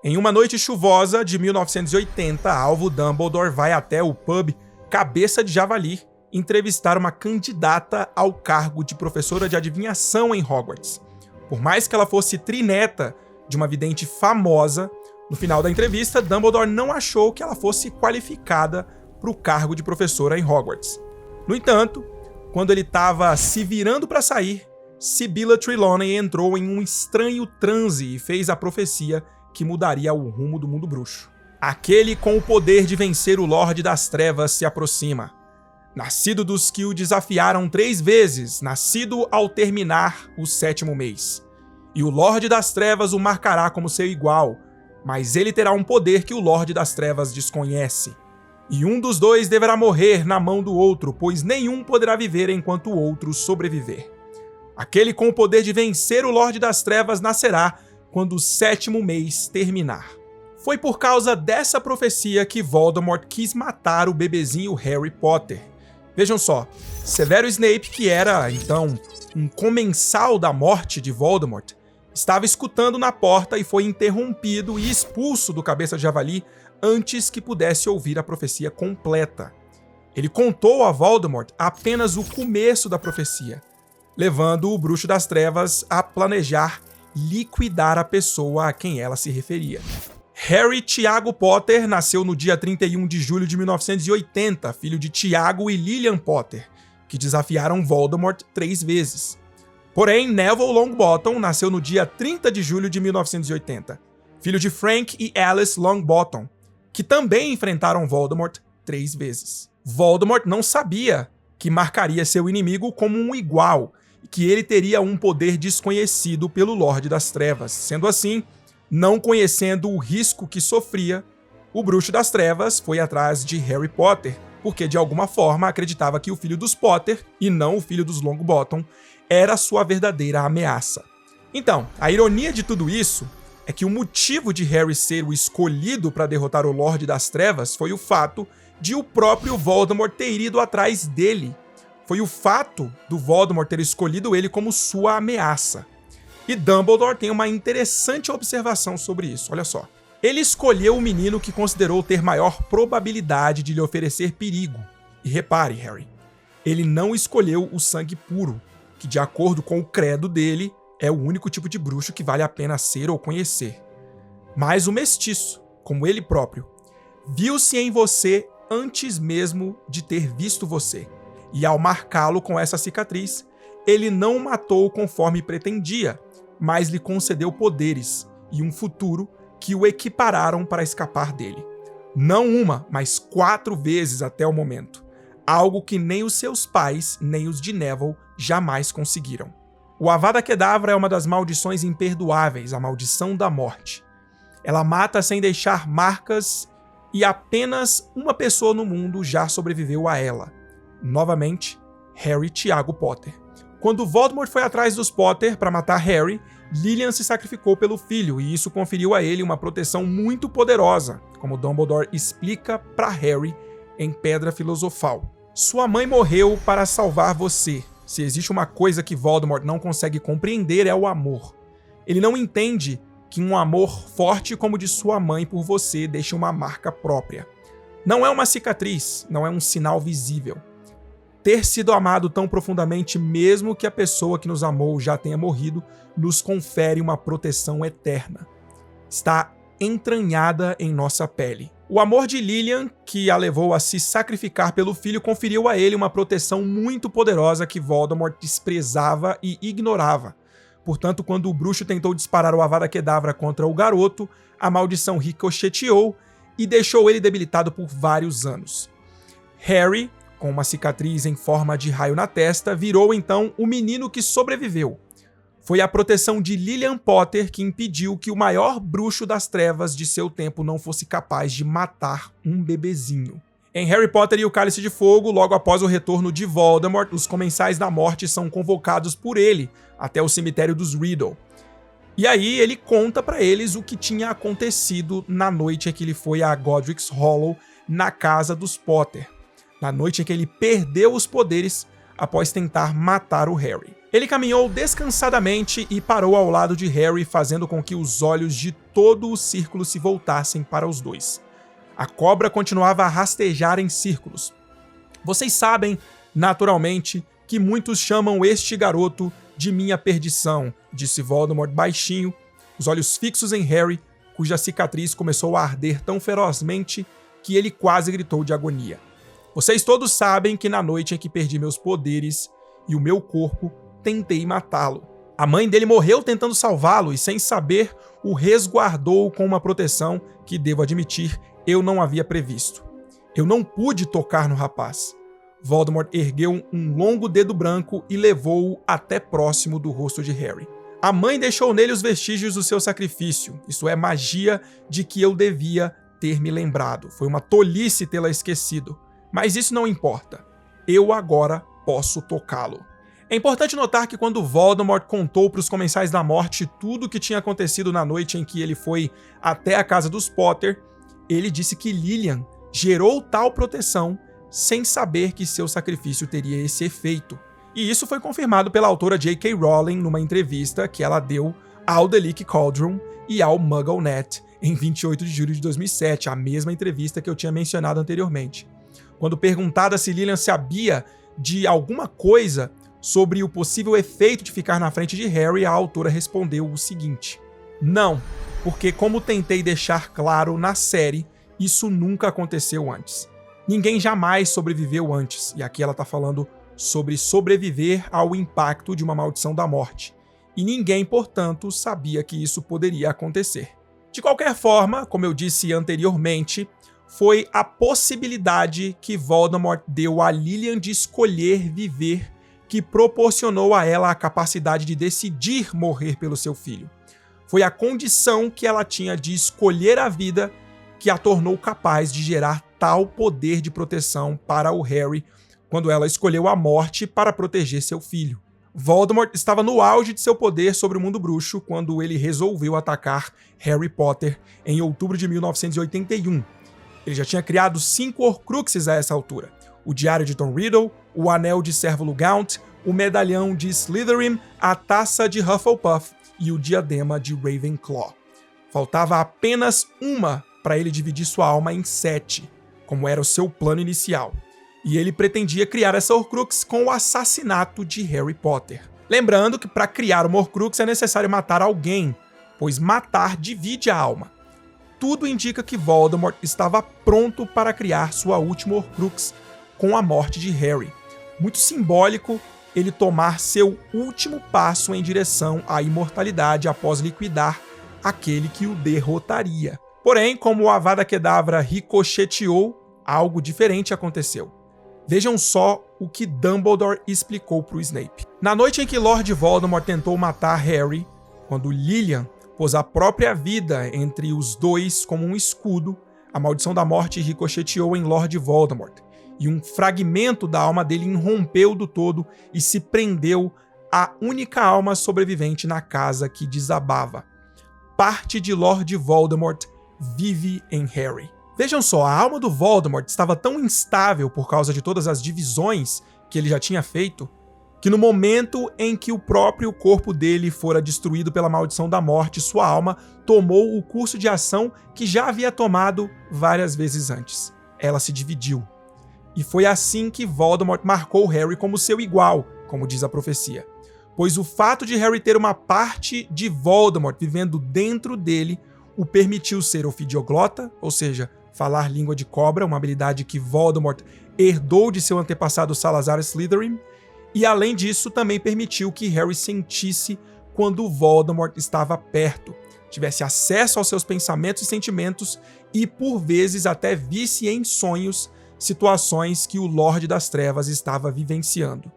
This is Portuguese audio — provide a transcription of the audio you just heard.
Em uma noite chuvosa de 1980, Alvo Dumbledore vai até o pub Cabeça de Javali entrevistar uma candidata ao cargo de professora de adivinhação em Hogwarts. Por mais que ela fosse trineta de uma vidente famosa, no final da entrevista, Dumbledore não achou que ela fosse qualificada para o cargo de professora em Hogwarts. No entanto, quando ele estava se virando para sair, Sibylla Trelawney entrou em um estranho transe e fez a profecia que mudaria o rumo do mundo bruxo. Aquele com o poder de vencer o Lorde das Trevas se aproxima. Nascido dos que o desafiaram 3 vezes, nascido ao terminar o 7º mês. E o Lorde das Trevas o marcará como seu igual, mas ele terá um poder que o Lorde das Trevas desconhece. E um dos dois deverá morrer na mão do outro, pois nenhum poderá viver enquanto o outro sobreviver. Aquele com o poder de vencer o Lorde das Trevas nascerá quando o 7º mês terminar. Foi por causa dessa profecia que Voldemort quis matar o bebezinho Harry Potter. Vejam só, Severo Snape, que era, então, um comensal da morte de Voldemort, estava escutando na porta e foi interrompido e expulso do Cabeça de Javali antes que pudesse ouvir a profecia completa. Ele contou a Voldemort apenas o começo da profecia, levando o Bruxo das Trevas a planejar liquidar a pessoa a quem ela se referia. Harry Tiago Potter nasceu no dia 31 de julho de 1980, filho de Tiago e Lillian Potter, que desafiaram Voldemort 3 vezes. Porém, Neville Longbottom nasceu no dia 30 de julho de 1980, filho de Frank e Alice Longbottom, que também enfrentaram Voldemort 3 vezes. Voldemort não sabia que marcaria seu inimigo como um igual e que ele teria um poder desconhecido pelo Lorde das Trevas. Sendo assim, não conhecendo o risco que sofria, o Bruxo das Trevas foi atrás de Harry Potter, porque de alguma forma acreditava que o filho dos Potter, e não o filho dos Longbottom, era sua verdadeira ameaça. Então, a ironia de tudo isso é que o motivo de Harry ser o escolhido para derrotar o Lorde das Trevas foi o fato de o próprio Voldemort ter ido atrás dele. Foi o fato do Voldemort ter escolhido ele como sua ameaça. E Dumbledore tem uma interessante observação sobre isso, olha só. Ele escolheu o menino que considerou ter maior probabilidade de lhe oferecer perigo. E repare, Harry, ele não escolheu o sangue puro, que de acordo com o credo dele, é o único tipo de bruxo que vale a pena ser ou conhecer. Mas o mestiço, como ele próprio, viu-se em você antes mesmo de ter visto você. E ao marcá-lo com essa cicatriz, ele não o matou conforme pretendia, mas lhe concedeu poderes e um futuro que o equipararam para escapar dele. Não uma, mas 4 vezes até o momento. Algo que nem os seus pais, nem os de Neville jamais conseguiram. O Avada Kedavra é uma das maldições imperdoáveis, a maldição da morte. Ela mata sem deixar marcas e apenas uma pessoa no mundo já sobreviveu a ela. Novamente, Harry Tiago Potter. Quando Voldemort foi atrás dos Potter para matar Harry, Lillian se sacrificou pelo filho e isso conferiu a ele uma proteção muito poderosa, como Dumbledore explica para Harry em Pedra Filosofal. Sua mãe morreu para salvar você. Se existe uma coisa que Voldemort não consegue compreender é o amor. Ele não entende que um amor forte como o de sua mãe por você deixa uma marca própria. Não é uma cicatriz, não é um sinal visível. Ter sido amado tão profundamente, mesmo que a pessoa que nos amou já tenha morrido, nos confere uma proteção eterna. Está entranhada em nossa pele. O amor de Lillian, que a levou a se sacrificar pelo filho, conferiu a ele uma proteção muito poderosa que Voldemort desprezava e ignorava. Portanto, quando o bruxo tentou disparar o Avada Kedavra contra o garoto, a maldição ricocheteou e deixou ele debilitado por vários anos. Harry, com uma cicatriz em forma de raio na testa, virou então o menino que sobreviveu. Foi a proteção de Lillian Potter que impediu que o maior bruxo das trevas de seu tempo não fosse capaz de matar um bebezinho. Em Harry Potter e o Cálice de Fogo, logo após o retorno de Voldemort, os Comensais da Morte são convocados por ele até o cemitério dos Riddle. E aí ele conta para eles o que tinha acontecido na noite em que ele foi a Godric's Hollow, na casa dos Potter. Na noite em que ele perdeu os poderes após tentar matar o Harry. Ele caminhou descansadamente e parou ao lado de Harry, fazendo com que os olhos de todo o círculo se voltassem para os dois. A cobra continuava a rastejar em círculos. Vocês sabem, naturalmente, que muitos chamam este garoto de minha perdição, disse Voldemort baixinho, os olhos fixos em Harry, cuja cicatriz começou a arder tão ferozmente que ele quase gritou de agonia. Vocês todos sabem que na noite em que perdi meus poderes e o meu corpo, tentei matá-lo. A mãe dele morreu tentando salvá-lo e, sem saber, o resguardou com uma proteção que, devo admitir, eu não havia previsto. Eu não pude tocar no rapaz. Voldemort ergueu um longo dedo branco e levou-o até próximo do rosto de Harry. A mãe deixou nele os vestígios do seu sacrifício, isso é, magia de que eu devia ter me lembrado. Foi uma tolice tê-la esquecido. Mas isso não importa. Eu agora posso tocá-lo. É importante notar que quando Voldemort contou para os Comensais da Morte tudo o que tinha acontecido na noite em que ele foi até a casa dos Potter, ele disse que Lilian gerou tal proteção sem saber que seu sacrifício teria esse efeito. E isso foi confirmado pela autora J.K. Rowling numa entrevista que ela deu ao The Leaky Cauldron e ao MuggleNet em 28 de julho de 2007, a mesma entrevista que eu tinha mencionado anteriormente. Quando perguntada se Lilian sabia de alguma coisa sobre o possível efeito de ficar na frente de Harry, a autora respondeu o seguinte: não, porque como tentei deixar claro na série, isso nunca aconteceu antes. Ninguém jamais sobreviveu antes, e aqui ela está falando sobre sobreviver ao impacto de uma maldição da morte. E ninguém, portanto, sabia que isso poderia acontecer. De qualquer forma, como eu disse anteriormente, foi a possibilidade que Voldemort deu a Lilian de escolher viver que proporcionou a ela a capacidade de decidir morrer pelo seu filho. Foi a condição que ela tinha de escolher a vida que a tornou capaz de gerar tal poder de proteção para o Harry quando ela escolheu a morte para proteger seu filho. Voldemort estava no auge de seu poder sobre o mundo bruxo quando ele resolveu atacar Harry Potter em outubro de 1981. Ele já tinha criado 5 Horcruxes a essa altura: o Diário de Tom Riddle, o Anel de Cervo Gaunt, o Medalhão de Slytherin, a Taça de Hufflepuff e o Diadema de Ravenclaw. Faltava apenas uma para ele dividir sua alma em 7, como era o seu plano inicial. E ele pretendia criar essa Horcrux com o assassinato de Harry Potter. Lembrando que para criar uma Horcrux é necessário matar alguém, pois matar divide a alma. Tudo indica que Voldemort estava pronto para criar sua última Horcrux com a morte de Harry. Muito simbólico ele tomar seu último passo em direção à imortalidade após liquidar aquele que o derrotaria. Porém, como o Avada Kedavra ricocheteou, algo diferente aconteceu. Vejam só o que Dumbledore explicou para o Snape. Na noite em que Lord Voldemort tentou matar Harry, quando Lilian pôs a própria vida entre os dois como um escudo, a maldição da morte ricocheteou em Lord Voldemort, e um fragmento da alma dele irrompeu do todo e se prendeu à única alma sobrevivente na casa que desabava. Parte de Lord Voldemort vive em Harry. Vejam só, a alma do Voldemort estava tão instável por causa de todas as divisões que ele já tinha feito, que no momento em que o próprio corpo dele fora destruído pela maldição da morte, sua alma tomou o curso de ação que já havia tomado várias vezes antes. Ela se dividiu. E foi assim que Voldemort marcou Harry como seu igual, como diz a profecia. Pois o fato de Harry ter uma parte de Voldemort vivendo dentro dele o permitiu ser ofidioglota, ou seja, falar língua de cobra, uma habilidade que Voldemort herdou de seu antepassado Salazar Slytherin, e além disso também permitiu que Harry sentisse quando Voldemort estava perto, tivesse acesso aos seus pensamentos e sentimentos e por vezes até visse em sonhos situações que o Lorde das Trevas estava vivenciando.